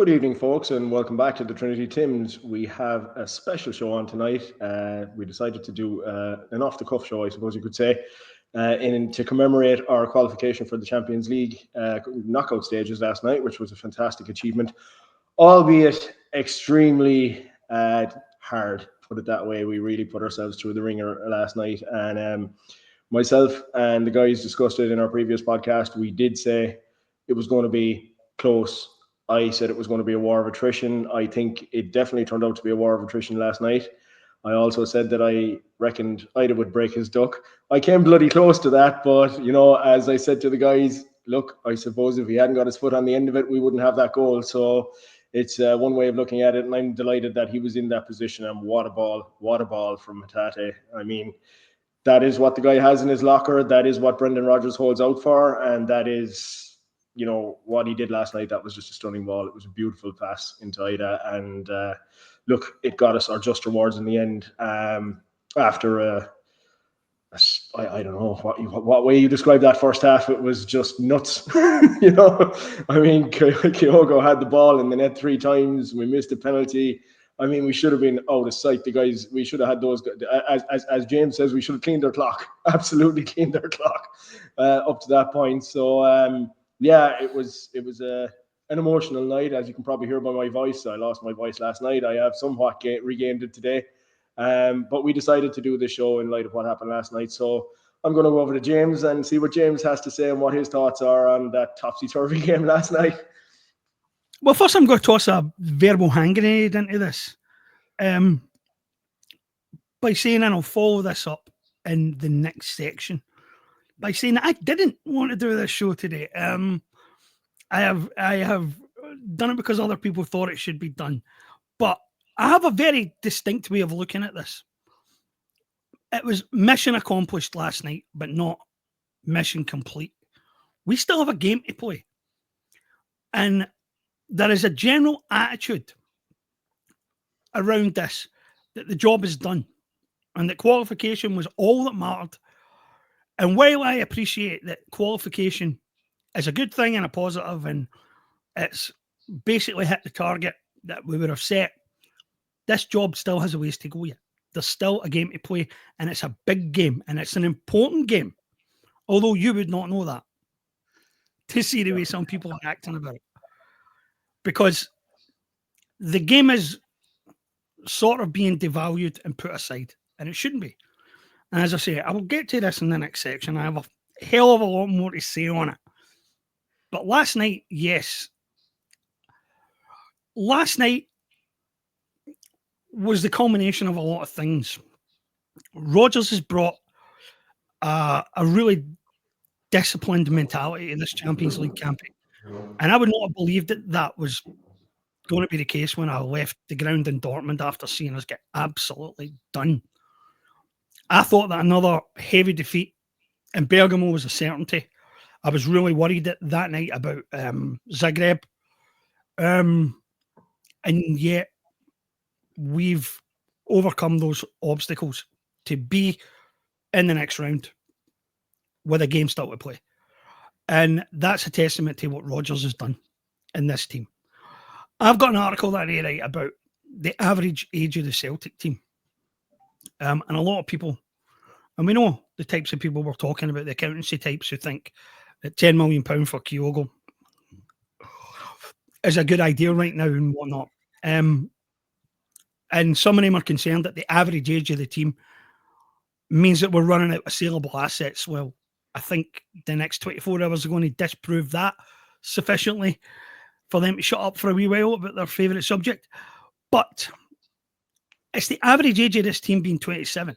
Good evening, folks, and welcome back to the Trinity Tims. We have a special show on tonight. We decided to do an off-the-cuff show, I suppose you could say, to commemorate our qualification for the Champions League knockout stages last night, which was a fantastic achievement, albeit extremely hard, put it that way. We really put ourselves through the ringer last night, and myself and the guys discussed it in our previous podcast. We did say it was going to be close. I said it was going to be a war of attrition. I think it definitely turned out to be a war of attrition last night. I also said that I reckoned Ida would break his duck. I came bloody close to that, but, as I said to the guys, look, I suppose if he hadn't got his foot on the end of it, we wouldn't have that goal. So it's one way of looking at it, and I'm delighted that he was in that position. And what a ball from Hatate. I mean, that is what the guy has in his locker. That is what Brendan Rodgers holds out for, and that is what he did last night. That was just a stunning ball. It was a beautiful pass into Ida, and look, it got us our just rewards in the end. After I don't know what way you describe that first half. It was just nuts. I mean, Kyogo had the ball in the net 3 times. We missed a penalty. I mean, we should have been out of sight. The guys, we should have had those. As James says, we should have cleaned their clock. Absolutely cleaned their clock up to that point. So. Yeah, it was an emotional night, as you can probably hear by my voice. I lost my voice last night. I have somewhat regained it today. But we decided to do this show in light of what happened last night. So I'm going to go over to James and see what James has to say and what his thoughts are on that topsy-turvy game last night. Well, first I'm going to toss a verbal hand grenade into this. By saying, and I'll follow this up in the next section, by saying that I didn't want to do this show today. I have done it because other people thought it should be done. But I have a very distinct way of looking at this. It was mission accomplished last night, but not mission complete. We still have a game to play. And there is a general attitude around this that the job is done and that qualification was all that mattered. And while I appreciate that qualification is a good thing and a positive, and it's basically hit the target that we would have set, this job still has a ways to go yet. There's still a game to play, and it's a big game, and it's an important game, although you would not know that, to see the way some people are acting about it. Because the game is sort of being devalued and put aside, and it shouldn't be. And as I say, I will get to this in the next section. I have a hell of a lot more to say on it. But last night, yes. Last night was the culmination of a lot of things. Rodgers has brought a really disciplined mentality in this Champions League campaign. And I would not have believed that was going to be the case when I left the ground in Dortmund after seeing us get absolutely done. I thought that another heavy defeat in Bergamo was a certainty. I was really worried that night about Zagreb. And yet we've overcome those obstacles to be in the next round with a game still to play. And that's a testament to what Rodgers has done in this team. I've got an article that I write about the average age of the Celtic team. And a lot of people, and we know the types of people we're talking about, the accountancy types who think that £10 million for Kyogo is a good idea right now and whatnot. And some of them are concerned that the average age of the team means that we're running out of saleable assets. Well, I think the next 24 hours are going to disprove that sufficiently for them to shut up for a wee while about their favourite subject. But it's the average age of this team being 27.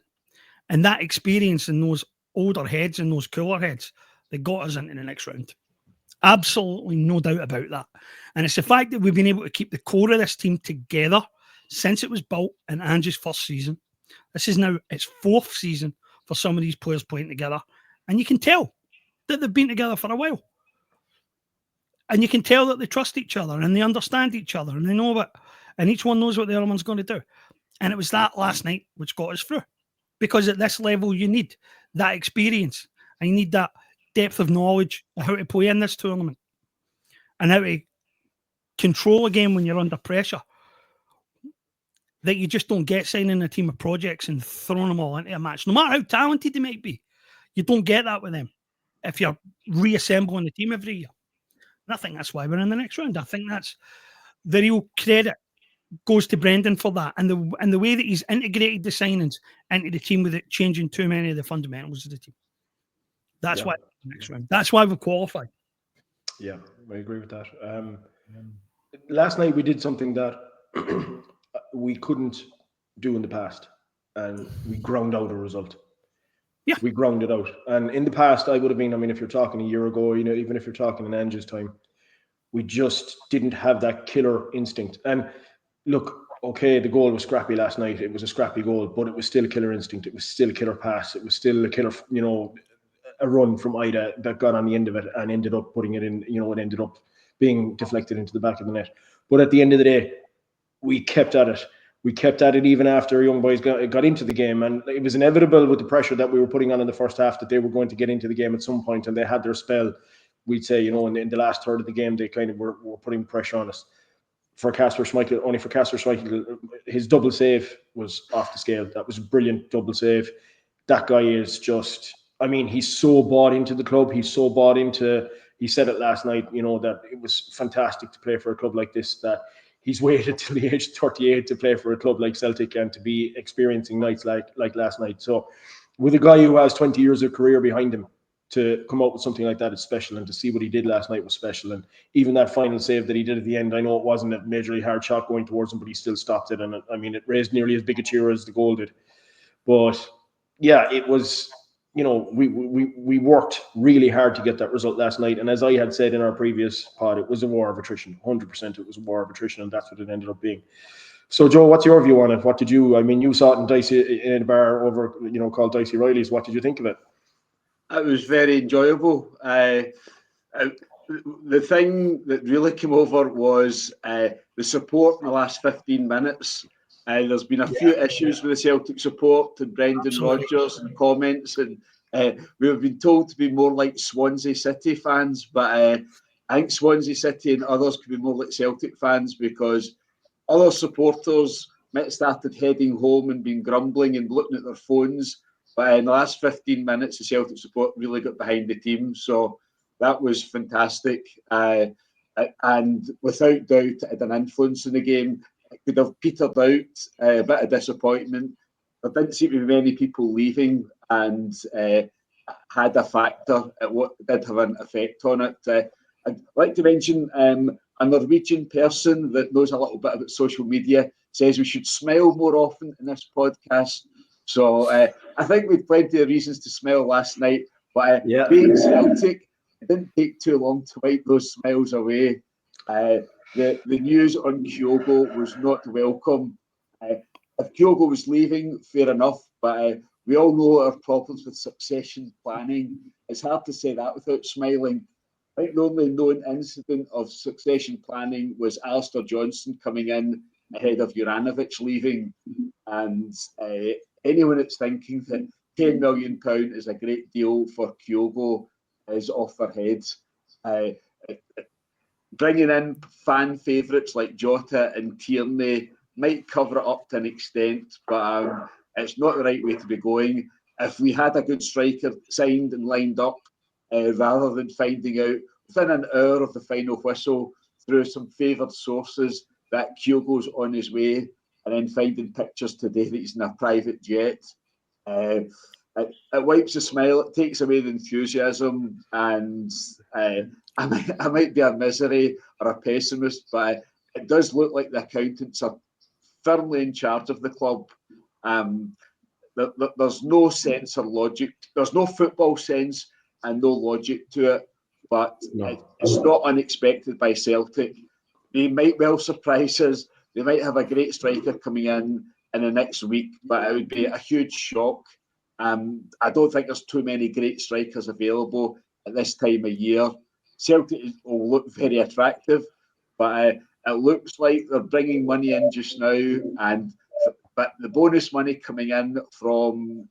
And that experience in those older heads and those cooler heads that got us into the next round. Absolutely no doubt about that. And it's the fact that we've been able to keep the core of this team together since it was built in Ange's first season. This is now its 4th season for some of these players playing together. And you can tell that they've been together for a while. And you can tell that they trust each other and they understand each other and they know what, and each one knows what the other one's going to do. And it was that last night which got us through. Because at this level, you need that experience and you need that depth of knowledge of how to play in this tournament and how to control a game when you're under pressure that you just don't get signing a team of projects and throwing them all into a match. No matter how talented they might be, you don't get that with them if you're reassembling the team every year. And I think that's why we're in the next round. I think that's the real credit goes to Brendan for that, and the way that he's integrated the signings into the team without changing too many of the fundamentals of the team. That's why next round. That's why we've qualified. Yeah, I agree with that. Last night we did something that we couldn't do in the past, and we ground out a result. Yeah, we ground it out. And in the past, I would have been. I mean, if you're talking a year ago, even if you're talking in Ange's time, we just didn't have that killer instinct. And look, okay, the goal was scrappy last night. It was a scrappy goal, but it was still a killer instinct. It was still a killer pass. It was still a killer, a run from Ida that got on the end of it and ended up putting it in, it ended up being deflected into the back of the net. But at the end of the day, we kept at it. We kept at it even after young boys got into the game. And it was inevitable with the pressure that we were putting on in the first half that they were going to get into the game at some point, and they had their spell. We'd say, in the last third of the game, they kind of were putting pressure on us. For Kasper Schmeichel, his double save was off the scale. That was a brilliant double save. That guy is just, he's so bought into the club. He's so bought into, he said it last night, that it was fantastic to play for a club like this, that he's waited till the age of 38 to play for a club like Celtic and to be experiencing nights like last night. So with a guy who has 20 years of career behind him, to come out with something like that is special, and to see what he did last night was special. And even that final save that he did at the end, I know it wasn't a majorly hard shot going towards him, but he still stopped it. And it raised nearly as big a cheer as the goal did. But yeah, it was, we worked really hard to get that result last night. And as I had said in our previous pod, it was a war of attrition. 100% it was a war of attrition, and that's what it ended up being. So, Joe, what's your view on it? What did you, you saw it in Dicey, in a bar over, called Dicey Riley's. What did you think of it? It was very enjoyable. The thing that really came over was the support in the last 15 minutes. There's been a few issues with the Celtic support and Brendan Rodgers and comments, and we've been told to be more like Swansea City fans, but I think Swansea City and others could be more like Celtic fans, because other supporters might have started heading home and been grumbling and looking at their phones. But in the last 15 minutes, the Celtic support really got behind the team. So that was fantastic. And without doubt, it had an influence in the game. It could have petered out, a bit of disappointment. There didn't seem to be many people leaving, and had a factor. It did have an effect on it. I'd like to mention a Norwegian person that knows a little bit about social media says we should smile more often in this podcast. So I think we had plenty of reasons to smile last night, but being Celtic, it didn't take too long to wipe those smiles away. The news on Kyogo was not welcome. If Kyogo was leaving, fair enough, but we all know our problems with succession planning. It's hard to say that without smiling. I think the only known incident of succession planning was Alistair Johnson coming in ahead of Juranovic leaving, and anyone that's thinking that £10 million is a great deal for Kyogo is off their heads. Bringing in fan favourites like Jota and Tierney might cover it up to an extent, but it's not the right way to be going. If we had a good striker signed and lined up, rather than finding out within an hour of the final whistle through some favoured sources that Kyogo's on his way, and then finding pictures today that he's in a private jet, it wipes the smile, it takes away the enthusiasm, and I might be a misery or a pessimist, but it does look like the accountants are firmly in charge of the club. There's no sense or logic. There's no football sense and no logic to it, but it's not unexpected by Celtic. They might well surprise us. They might have a great striker coming in the next week, but it would be a huge shock. I don't think there's too many great strikers available at this time of year. Celtic will look very attractive, but it looks like they're bringing money in just now, but the bonus money coming in from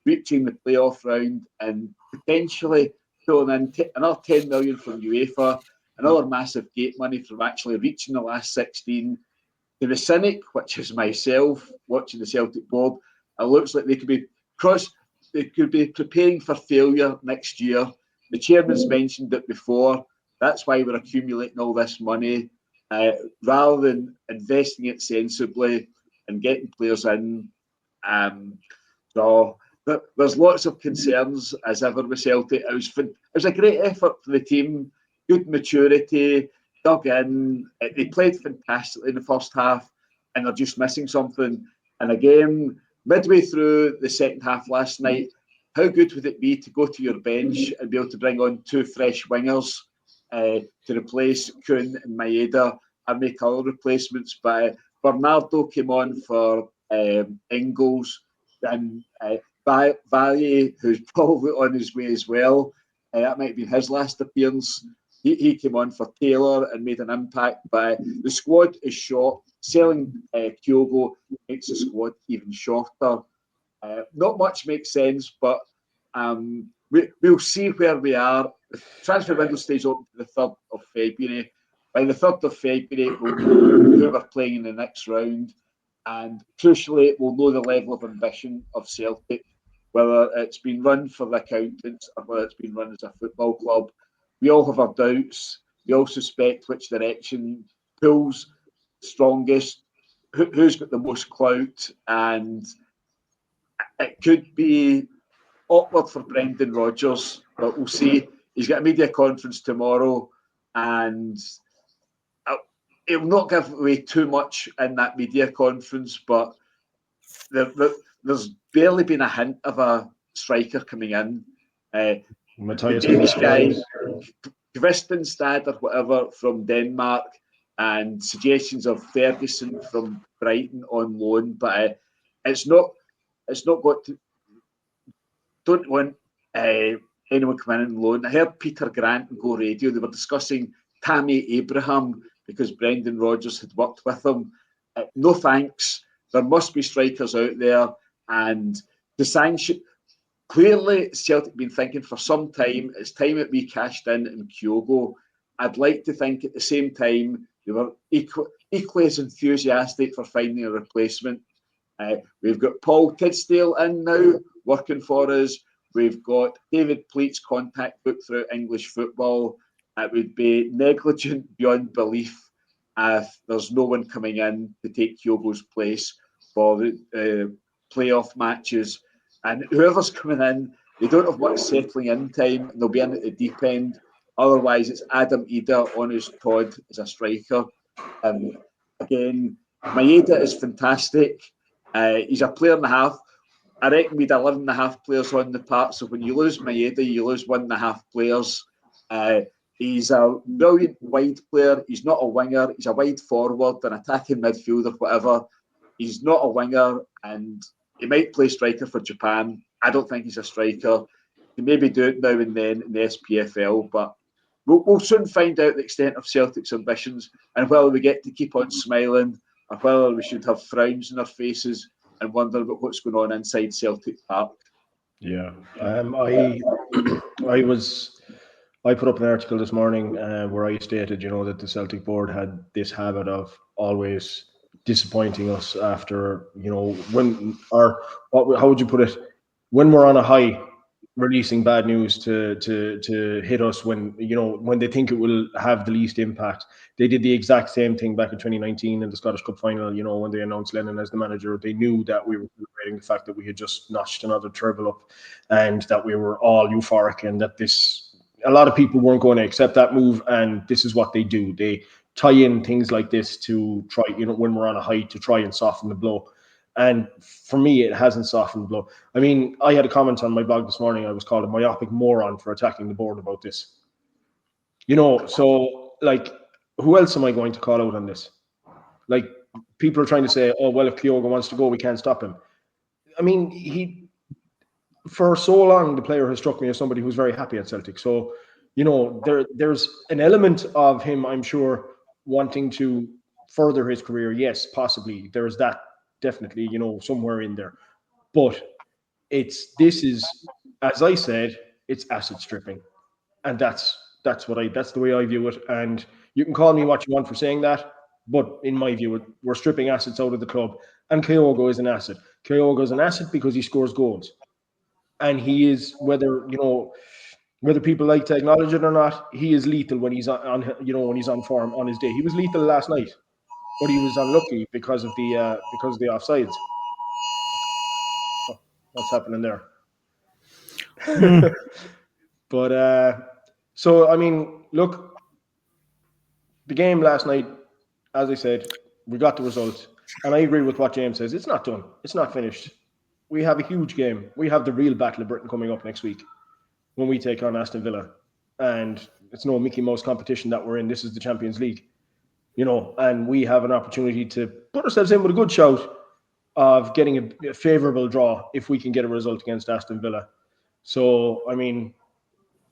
reaching the playoff round and potentially pulling in another 10 million from UEFA another massive gate money from actually reaching the last 16. To the cynic, which is myself, watching the Celtic board, it looks like they could be preparing for failure next year. The chairman's mentioned it before. That's why we're accumulating all this money, rather than investing it sensibly and getting players in. So there's lots of concerns as ever with Celtic. It was a great effort for the team, good maturity, dug in. They played fantastically in the first half, and they're just missing something. And again, midway through the second half last night, how good would it be to go to your bench and be able to bring on 2 fresh wingers to replace Kuhn and Maeda and make other replacements? But Bernardo came on for Ingles, and Valle, who's probably on his way as well. That might be his last appearance. He came on for Taylor and made an impact. But the squad is short. Selling Kyogo makes the squad even shorter. Not much makes sense, but we'll see where we are. The transfer window stays open to the 3rd of February. By the 3rd of February, we'll know who we're playing in the next round. And crucially, we'll know the level of ambition of Celtic, whether it's been run for the accountants or whether it's been run as a football club. We all have our doubts. We all suspect which direction pulls strongest, who's got the most clout, and it could be awkward for Brendan Rodgers, but we'll see. He's got a media conference tomorrow, and he'll not give away too much in that media conference, but there's barely been a hint of a striker coming in. Matthias guy, Kvistenstad or whatever from Denmark, and suggestions of Ferguson from Brighton on loan, but it's not got to. Don't want anyone coming in on loan. I heard Peter Grant and Go Radio. They were discussing Tammy Abraham because Brendan Rodgers had worked with him. No thanks. There must be strikers out there, and the sanction. Clearly, Celtic have been thinking for some time. It's time that we cashed in Kyogo. I'd like to think at the same time they were equally as enthusiastic for finding a replacement. We've got Paul Tidsdale in now working for us. We've got David Pleat's contact book through English football. It would be negligent beyond belief if there's no one coming in to take Kyogo's place for the playoff matches. And whoever's coming in, they don't have much settling in time. They'll be in at the deep end. Otherwise, it's Adam Ida on his Todd as a striker. Again, Maeda is fantastic. He's a player and a half. I reckon we'd 11 and a half players on the park. So when you lose Maeda, you lose 1.5 players. He's a brilliant wide player. He's not a winger. He's a wide forward, an attacking midfielder, whatever. He's not a winger, and he might play striker for Japan. I don't think he's a striker. He maybe do it now and then in the SPFL, but we'll soon find out the extent of Celtic's ambitions and whether we get to keep on smiling or whether we should have frowns on our faces and wonder about what's going on inside Celtic Park. Yeah, I put up an article this morning where I stated, that the Celtic board had this habit of always disappointing us after, how would you put it? When we're on a high, releasing bad news to hit us when they think it will have the least impact. They did the exact same thing back in 2019 in the Scottish Cup final. When they announced Lennon as the manager, they knew that we were celebrating the fact that we had just notched another treble up, and that we were all euphoric, and that a lot of people weren't going to accept that move. And this is what they do. They tie in things like this to try, when we're on a high, to try and soften the blow. And for me, it hasn't softened the blow. I mean, I had a comment on my blog this morning. I was called a myopic moron for attacking the board about this. So, who else am I going to call out on this? People are trying to say, oh, well, if Kyogo wants to go, we can't stop him. I mean, for so long, the player has struck me as somebody who's very happy at Celtic. So, there's an element of him, I'm sure, wanting to further his career. Yes, possibly. There's that definitely, somewhere in there. But this is, as I said, it's asset stripping. And that's That's the way I view it. And you can call me what you want for saying that, but in my view, we're stripping assets out of the club, and Kyogo is an asset. Kyogo is an asset because he scores goals, and he is, whether people like to acknowledge it or not, he is lethal when he's on when he's on form on his day. He was lethal last night, but he was unlucky because of the offsides. Oh, what's happening there? But so I mean, look, the game last night, as I said, we got the result, and I agree with what James says. It's not done. It's not finished. We have a huge game. We have the real Battle of Britain coming up next week when we take on Aston Villa, and it's no Mickey Mouse competition that we're in. This is the Champions League, and we have an opportunity to put ourselves in with a good shout of getting a favourable draw if we can get a result against Aston Villa. So, I mean,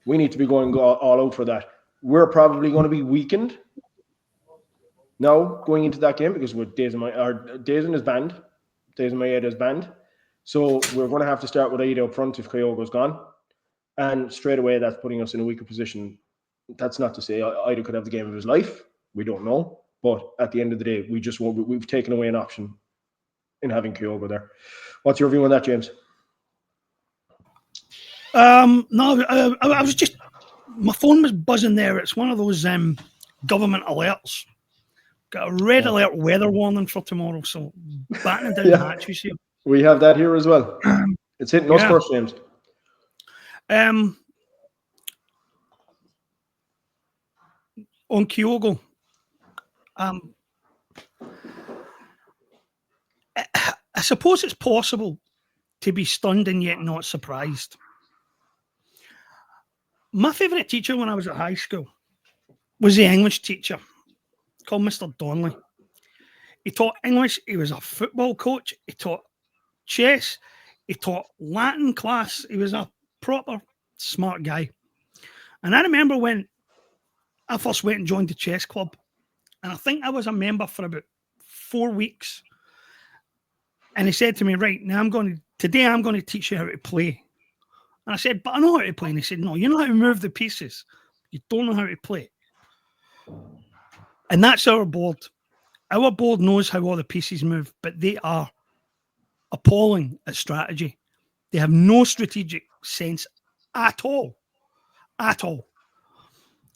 we need to be going all out for that. We're probably going to be weakened now going into that game because Dazen is banned. Dazen Maeda is banned. So we're going to have to start with Aida up front if Kyogo's gone. And straight away, that's putting us in a weaker position. That's not to say Aida could have the game of his life. We don't know. But at the end of the day, we've taken away an option in having Kyogo there. What's your view on that, James? No, I was just, my phone was buzzing there. It's one of those government alerts. Got a red alert weather warning for tomorrow, so battening down the hatches here. We have that here as well. It's hitting us first, James. On Kyogo, I suppose it's possible to be stunned and yet not surprised. My favourite teacher when I was at high school was the English teacher called Mr. Donnelly. He taught English. He was a football coach. He taught chess. He taught Latin class. He was a proper smart guy. And I remember when I first went and joined the chess club, and I think I was a member for about 4 weeks. And he said to me, right, now today I'm going to teach you how to play. And I said, but I know how to play. And he said, no, you know how to move the pieces. You don't know how to play. And that's our board. Our board knows how all the pieces move, but they are appalling at strategy. They have no strategic sense at all. At all.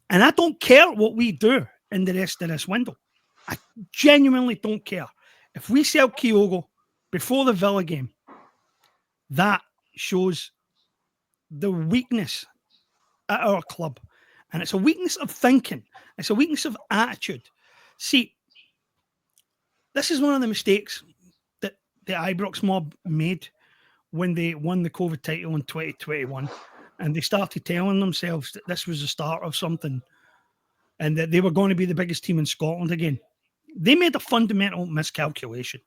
And I don't care what we do in the rest of this window. I genuinely don't care. If we sell Kyogo before the Villa game, that shows the weakness at our club. And it's a weakness of thinking. It's a weakness of attitude. See, this is one of the mistakes that the Ibrox mob made when they won the COVID title in 2021. And they started telling themselves that this was the start of something and that they were going to be the biggest team in Scotland again. They made a fundamental miscalculation.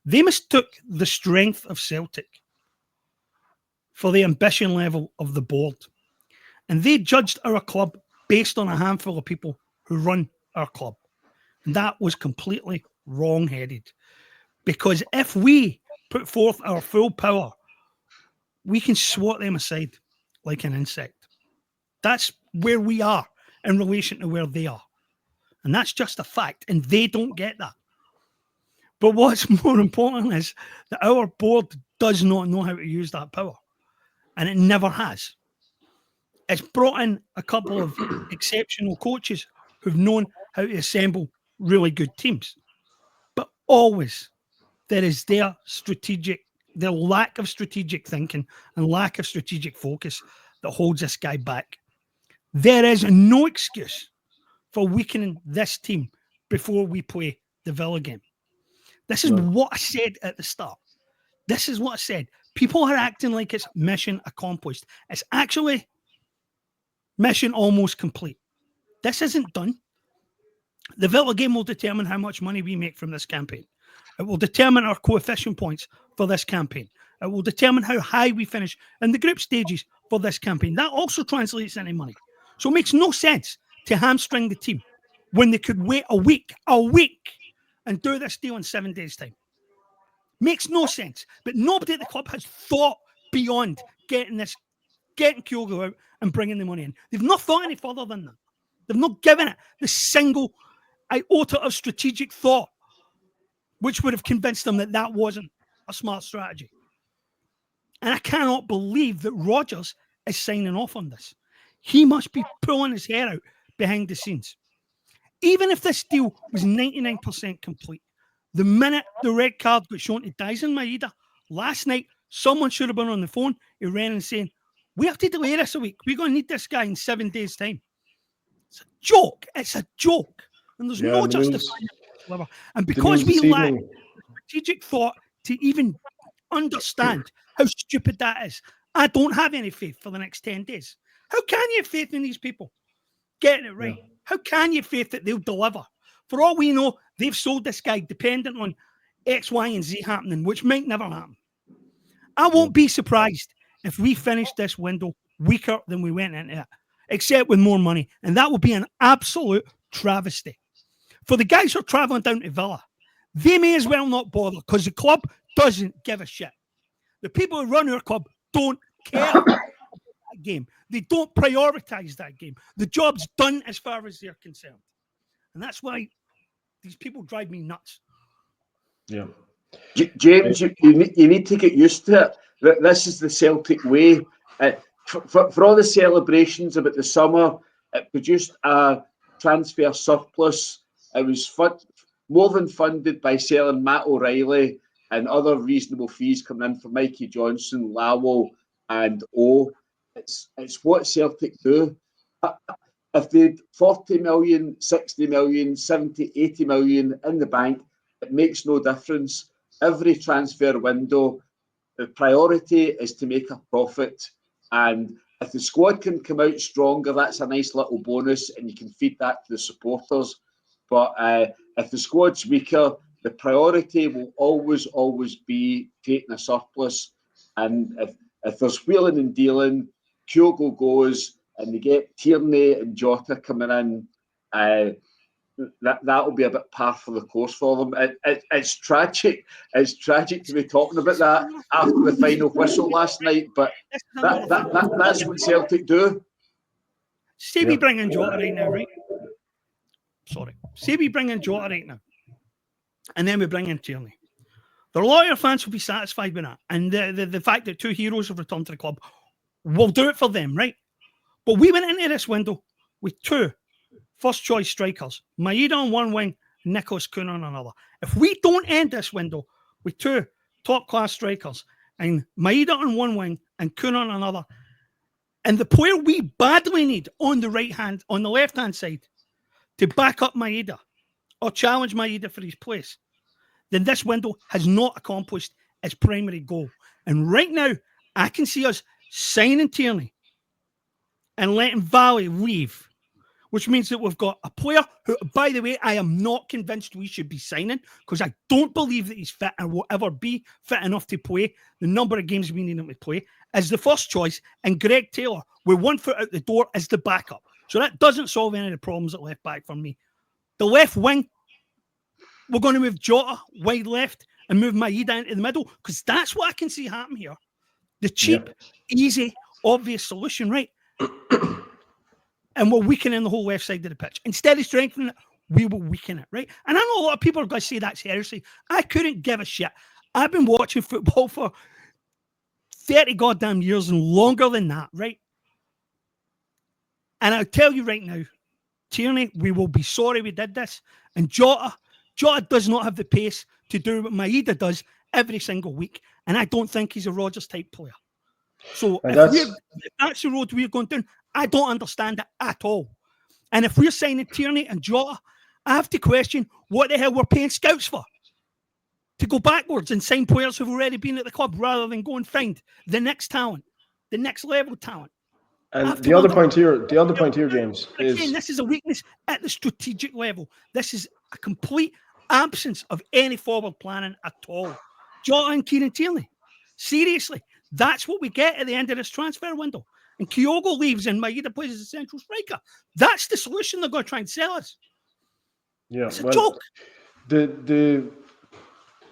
They mistook the strength of Celtic for the ambition level of the board. And they judged our club based on a handful of people who run our club. And that was completely wrong-headed. Because if we put forth our full power, we can swat them aside like an insect. That's where we are in relation to where they are. And that's just a fact. And they don't get that. But what's more important is that our board does not know how to use that power. And it never has. It's brought in a couple of exceptional coaches who've known how to assemble really good teams. But always there is their lack of strategic thinking and lack of strategic focus that holds this guy back. There is no excuse for weakening this team before we play the Villa game. This is what I said at the start. This is what I said. People are acting like it's mission accomplished. It's actually mission almost complete. This isn't done. The Villa game will determine how much money we make from this campaign. It will determine our coefficient points for this campaign. It will determine how high we finish in the group stages for this campaign. That also translates into money. So it makes no sense to hamstring the team when they could wait a week, and do this deal in 7 days' time. Makes no sense. But nobody at the club has thought beyond getting getting Kyogo out and bringing the money in. They've not thought any further than that. They've not given it the single iota of strategic thought, which would have convinced them that that wasn't a smart strategy. And I cannot believe that Rodgers is signing off on this. He must be pulling his hair out behind the scenes. Even if this deal was 99% complete, the minute the red card got shown to Dyson Maeda last night, someone should have been on the phone to Ren and saying, we have to delay this a week. We're going to need this guy in 7 days' time. It's a joke. It's a joke. And there's no justifying it. And because we lack strategic thought to even understand how stupid that is, I don't have any faith for the next 10 days. How can you have faith in these people getting it right? Yeah. How can you have faith that they'll deliver? For all we know, they've sold this guy dependent on X, Y, and Z happening, which might never happen. I won't be surprised if we finish this window weaker than we went into it, except with more money. And that will be an absolute travesty. For the guys who are travelling down to Villa, they may as well not bother because the club doesn't give a shit. The people who run our club don't care about that game. They don't prioritise that game. The job's done as far as they're concerned. And that's why these people drive me nuts. Yeah. James, you need to get used to it. This is the Celtic way. For all the celebrations about the summer, it produced a transfer surplus. It was more than funded by selling Matt O'Reilly and other reasonable fees coming in for Mikey Johnson, Lawwell, and O. It's what Celtic do. If they had 40 million, 60 million, 70, 80 million in the bank, it makes no difference. Every transfer window, the priority is to make a profit. And if the squad can come out stronger, that's a nice little bonus, and you can feed that to the supporters. But if the squad's weaker, the priority will always be taking a surplus. And if there's wheeling and dealing, Kyogo goes, and they get Tierney and Jota coming in, that will be a bit par for the course for them. It's tragic. It's tragic to be talking about that after the final whistle last night, but that's what Celtic do. Say we bring in Jota right now, right? Sorry. Say we bring in Jota right now, and then we bring in Tierney. There are a lot of your fans will be satisfied with that, and the fact that two heroes have returned to the club will do it for them, right? But we went into this window with two first-choice strikers, Maeda on one wing, Nicholas Kuhn on another. If we don't end this window with two top-class strikers and Maeda on one wing and Kuhn on another, and the player we badly need on the left-hand side to back up Maeda or challenge Maeda for his place, then this window has not accomplished its primary goal. And right now, I can see us signing Tierney and letting Valley leave, which means that we've got a player who, by the way, I am not convinced we should be signing because I don't believe that he's fit and will ever be fit enough to play the number of games we need him to play, as the first choice, and Greg Taylor with 1 foot out the door as the backup. So that doesn't solve any of the problems at left back for me. The left wing, we're going to move Jota wide left and move Maeda into the middle because that's what I can see happen here. The cheap, easy, obvious solution, right? And we're weakening the whole left side of the pitch. Instead of strengthening it, we will weaken it, right? And I know a lot of people are going to say that seriously. I couldn't give a shit. I've been watching football for 30 goddamn years and longer than that, right? And I'll tell you right now, Tierney, we will be sorry we did this. And Jota does not have the pace to do what Maeda does every single week. And I don't think he's a Rodgers type player. So if that's the road we're going down, I don't understand it at all. And if we're signing Tierney and Jota, I have to question what the hell we're paying scouts for. To go backwards and sign players who've already been at the club rather than go and find the next talent, the next level talent. And the other point here, James, is again, this is a weakness at the strategic level. This is a complete absence of any forward planning at all. Jota and Kieran Tierney. Seriously, that's what we get at the end of this transfer window. And Kyogo leaves and Maeda plays as a central striker. That's the solution they're going to try and sell us. Yeah, it's a joke. The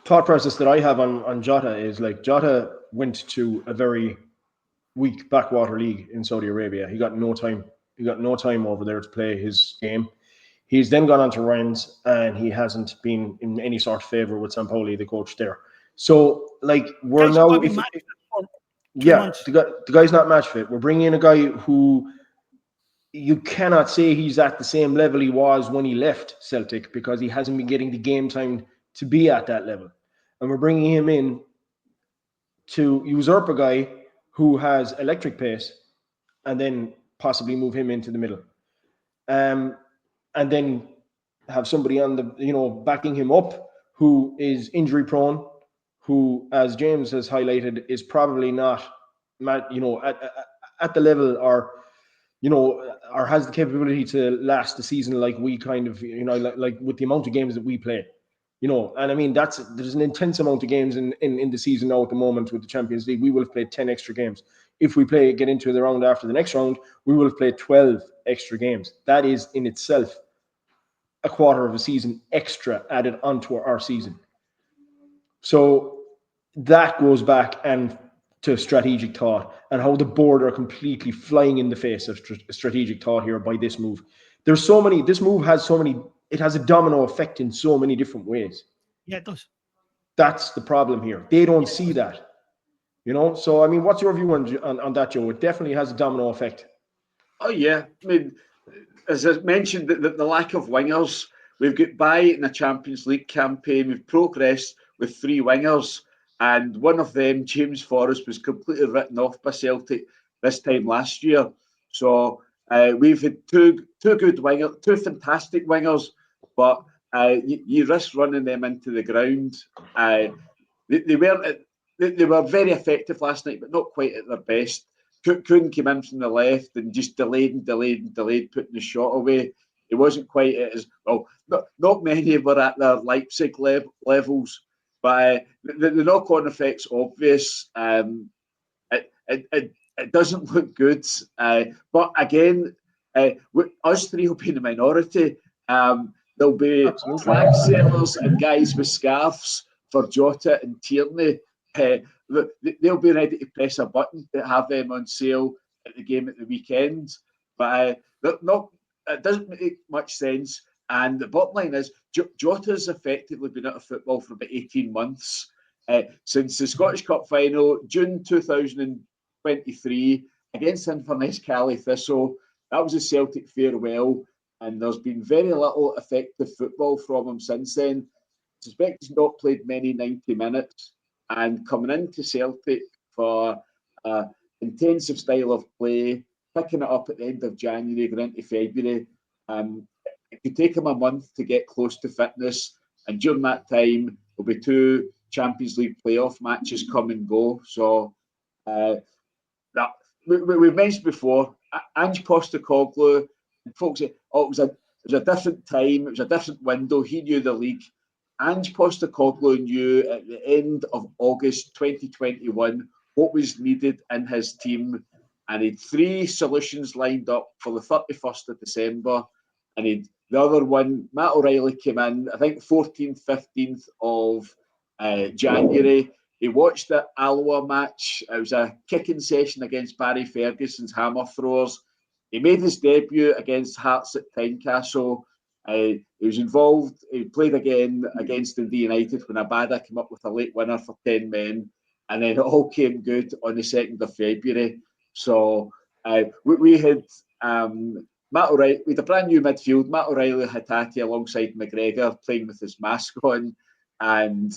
thought process that I have on Jota is like Jota went to a very weak backwater league in Saudi Arabia. He got no time. He got no time over there to play his game. He's then gone on to Rennes, and he hasn't been in any sort of favour with Sampaoli, the coach there. So, like, we're now... the guy's not match fit. We're bringing in a guy who you cannot say he's at the same level he was when he left Celtic, because he hasn't been getting the game time to be at that level. And we're bringing him in to usurp a guy who has electric pace, and then possibly move him into the middle. And then have somebody on the, backing him up who is injury prone, who, as James has highlighted, is probably not, at the level or has the capability to last the season like we kind of, like with the amount of games that we play. And I mean, there's an intense amount of games in the season now at the moment with the Champions League. We will have played 10 extra games. If we get into the round after the next round, we will have played 12 extra games. That is in itself a quarter of a season extra added onto our season. So that goes back to strategic thought, and how the board are completely flying in the face of strategic thought here by this move. This move has it has a domino effect in so many different ways. Yeah, it does. That's the problem here. They don't see that, So, I mean, what's your view on that, Joe? It definitely has a domino effect. Oh, yeah. I mean, as I mentioned, the lack of wingers. We've got by in a Champions League campaign. We've progressed with 3 wingers, and one of them, James Forrest, was completely written off by Celtic this time last year. So we've had two good wingers, 2 fantastic wingers, but you risk running them into the ground. They were very effective last night, but not quite at their best. Kuhn came in from the left and just delayed, putting the shot away. It wasn't quite as well. Not many were at their Leipzig levels, but the knock-on effect's obvious. It doesn't look good. But again, us 3 will be in the minority. There'll be flag sailors and guys with scarves for Jota and Tierney. They'll be ready to press a button to have them on sale at the game at the weekend. But it doesn't make much sense. And the bottom line is, Jota's effectively been out of football for about 18 months. Since the Scottish Cup final, June 2023, against Inverness Cali Thistle. That was a Celtic farewell, and there's been very little effective football from him since then. I suspect he's not played many 90 minutes, and coming into Celtic for an intensive style of play, picking it up at the end of January, going into February. It could take him a month to get close to fitness, and during that time, there'll be 2 Champions League playoff matches come and go. So that we've mentioned before, Ange Postecoglou, folks say, it was a different time, it was a different window. He knew the league. Ange Postecoglou knew at the end of August 2021 what was needed in his team, and he had 3 solutions lined up for the 31st of December, and the other one, Matt O'Reilly came in, I think 14th, 15th of January. He watched the Alloa match. It was a kicking session against Barry Ferguson's Hammer Throwers. He made his debut against Hearts at Tynecastle. He was involved. He played again against Dundee United when Abada came up with a late winner for 10 men. And then it all came good on the 2nd of February. So we had Matt O'Reilly, with a brand new midfield, Matt O'Reilly, Hatate alongside McGregor playing with his mask on. And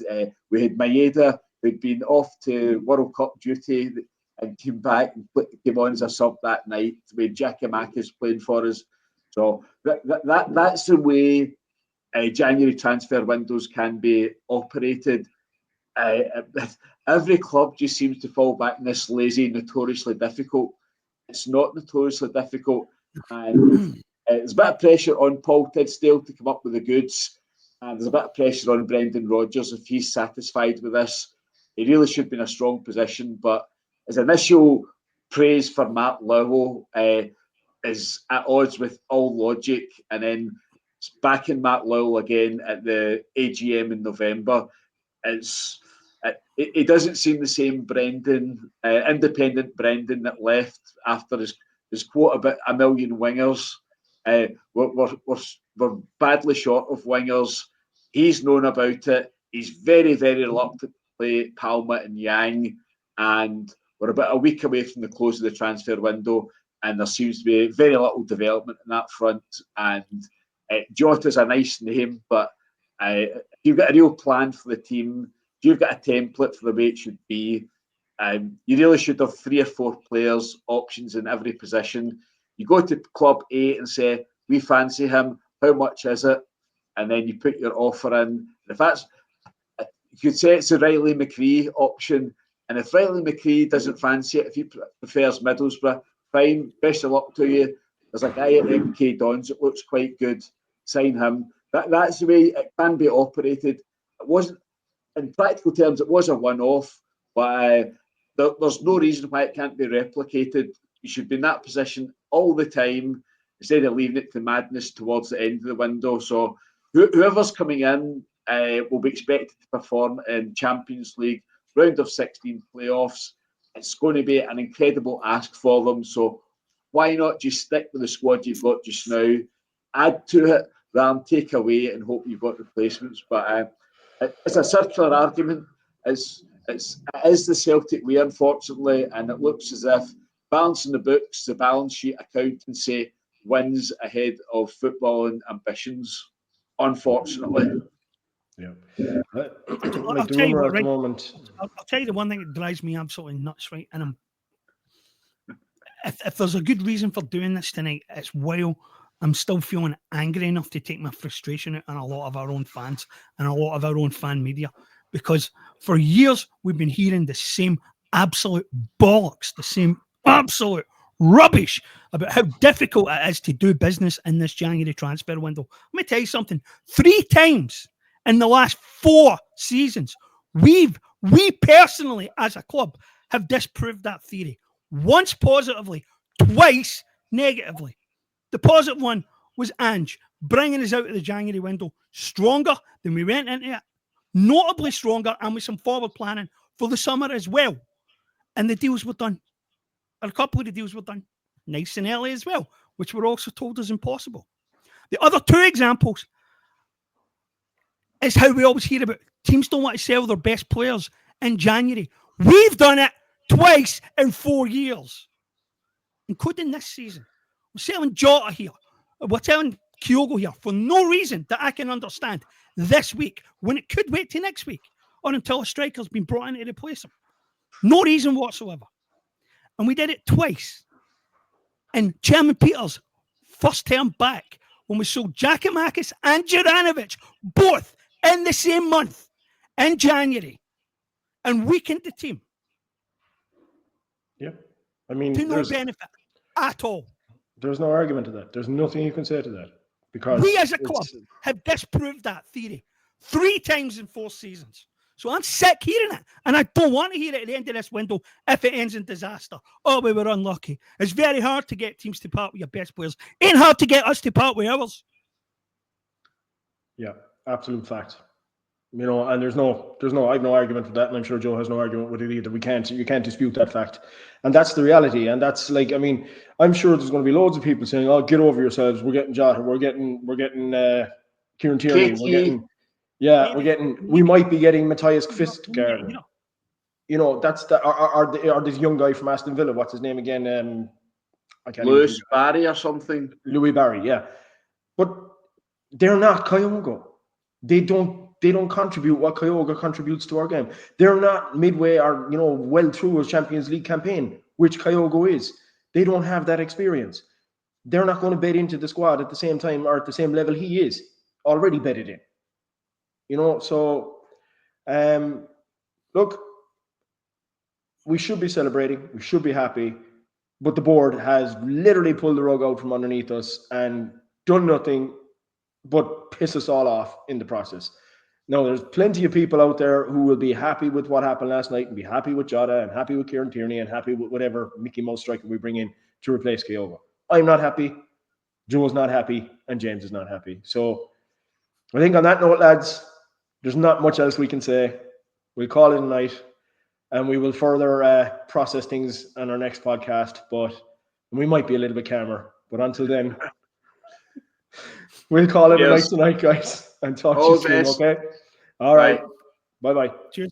we had Maeda, who'd been off to World Cup duty and came back and came on as a sub that night. We had Giacomakis playing for us. So that's the way January transfer windows can be operated. Every club just seems to fall back in this lazy, notoriously difficult. It's not notoriously difficult. And there's a bit of pressure on Paul Tidsdale to come up with the goods. And there's a bit of pressure on Brendan Rodgers if he's satisfied with this. He really should be in a strong position. But his initial praise for Matt Lowell is at odds with all logic. And then backing Matt Lowell again at the AGM in November, he he doesn't seem the same Brendan, independent Brendan that left after his quote about 1 million wingers. We're badly short of wingers. He's known about it. He's very, very reluctant to play Palma and Yang, and we're about a week away from the close of the transfer window, and there seems to be very little development in that front. And Jota's a nice name, but if you've got a real plan for the team, if you've got a template for the way it should be, you really should have 3 or 4 players, options in every position. You go to Club A and say, we fancy him, how much is it? And then you put your offer in. And if that's, you could say it's a Riley McCree option. And if Riley McCree doesn't fancy it, if he prefers Middlesbrough, fine, best of luck to you. There's a guy at MK Dons that looks quite good. Sign him. That's the way it can be operated. It wasn't, in practical terms, it was a one-off, but there's no reason why it can't be replicated. You should be in that position all the time instead of leaving it to madness towards the end of the window. So whoever's coming in will be expected to perform in Champions League, round of 16 playoffs. It's going to be an incredible ask for them. So why not just stick with the squad you've got just now, add to it, rather than take away and hope you've got replacements. But it's a circular argument. It is the Celtic way, unfortunately, and it looks as if balancing the books, the balance sheet accountancy wins ahead of footballing ambitions, unfortunately. Yeah. I'll tell you what, right? I'll tell you the one thing that drives me absolutely nuts, right? And if there's a good reason for doing this tonight, it's while I'm still feeling angry enough to take my frustration out on a lot of our own fans and a lot of our own fan media. Because for years, we've been hearing the same absolute bollocks, the same absolute rubbish about how difficult it is to do business in this January transfer window. Let me tell you something. 3 times in the last 4 seasons, we personally, as a club, have disproved that theory. Once positively, twice negatively. The positive one was Ange, bringing us out of the January window stronger than we went into it. Notably stronger, and with some forward planning for the summer as well. And the deals were done. A couple of the deals were done nice and early as well, which were also told is impossible. The other 2 examples is how we always hear about teams don't want to sell their best players in January. We've done it twice in 4 years, including this season. We're selling Jota here. We're selling Kyogo here for no reason that I can understand this week when it could wait till next week or until a striker's been brought in to replace him. No reason whatsoever. And we did it twice. And Chairman Peters, first term back, when we sold Giakoumakis and Juranovic, both in the same month, in January, and weakened the team. Yeah. I mean, to no benefit at all. There's no argument to that. There's nothing you can say to that. Because we as a club have disproved that theory 3 times in 4 seasons. So I'm sick hearing it. And I don't want to hear it at the end of this window if it ends in disaster. Oh, we were unlucky. It's very hard to get teams to part with your best players. Ain't hard to get us to part with ours. Yeah, absolute fact. You know, and there's no, I have no argument with that, and I'm sure Joe has no argument with it either. You can't dispute that fact, and that's the reality. And that's like, I mean, I'm sure there's going to be loads of people saying, "Oh, get over yourselves. We're getting Jota. We're getting Kieran Tierney. We might be getting Matthias Kvistgaard. You know, that's the or this young guy from Aston Villa. What's his name again? I can't. Lewis Barry or something. Louis Barry, yeah, but they're not Kyogo. They don't contribute what Kyogo contributes to our game. They're not midway or, you know, well through a Champions League campaign, which Kyogo is. They don't have that experience. They're not going to bed into the squad at the same time or at the same level he is already bedded in. You know, so look, we should be celebrating. We should be happy. But the board has literally pulled the rug out from underneath us and done nothing but piss us all off in the process. Now, there's plenty of people out there who will be happy with what happened last night and be happy with Jota and happy with Kieran Tierney and happy with whatever Mickey Mouse striker we bring in to replace Kyogo. I'm not happy. Joe's not happy. And James is not happy. So I think on that note, lads, there's not much else we can say. We'll call it a night. and we will further process things on our next podcast. But we might be a little bit calmer. But until then, we'll call it a night tonight, guys, and talk to you soon. Okay. All right. Bye-bye. Cheers.